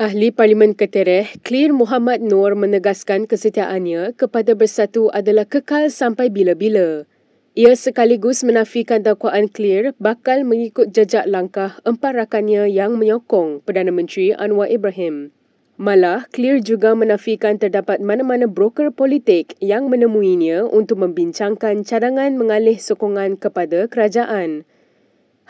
Ahli Parlimen Ketereh, Clear Muhammad Noor menegaskan kesetiaannya kepada Bersatu adalah kekal sampai bila-bila. Ia sekaligus menafikan dakwaan Clear bakal mengikut jejak langkah empat rakannya yang menyokong Perdana Menteri Anwar Ibrahim. Malah, Clear juga menafikan terdapat mana-mana broker politik yang menemuinya untuk membincangkan cadangan mengalih sokongan kepada kerajaan.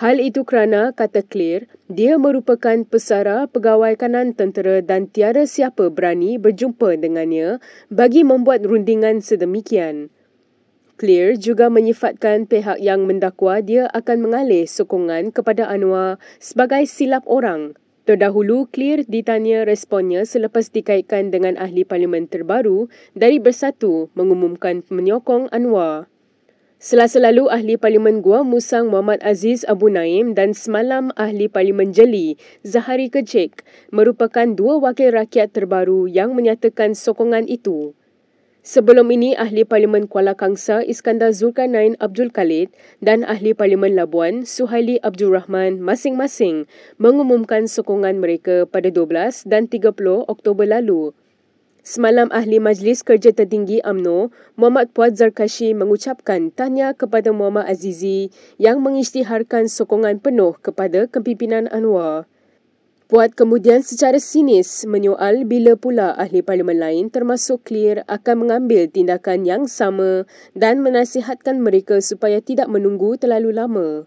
Hal itu kerana, kata Clear, dia merupakan pesara pegawai kanan tentera dan tiada siapa berani berjumpa dengannya bagi membuat rundingan sedemikian. Clear juga menyifatkan pihak yang mendakwa dia akan mengalih sokongan kepada Anwar sebagai silap orang. Terdahulu, Clear ditanya responnya selepas dikaitkan dengan ahli parlimen terbaru dari Bersatu mengumumkan menyokong Anwar. Selasa lalu, Ahli Parlimen Gua Musang Muhammad Aziz Abu Naim dan semalam Ahli Parlimen Jeli Zahari Kecik merupakan dua wakil rakyat terbaru yang menyatakan sokongan itu. Sebelum ini, Ahli Parlimen Kuala Kangsar Iskandar Zulkarnain Abdul Khalid dan Ahli Parlimen Labuan Suhaili Abdul Rahman masing-masing mengumumkan sokongan mereka pada 12 dan 30 Oktober lalu. Semalam Ahli Majlis Kerja Tertinggi UMNO, Muhammad Puat Zarkashi mengucapkan tahniah kepada Muhammad Azizi yang mengisytiharkan sokongan penuh kepada kepimpinan Anwar. Puat kemudian secara sinis menyoal bila pula ahli parlimen lain termasuk Clear akan mengambil tindakan yang sama dan menasihatkan mereka supaya tidak menunggu terlalu lama.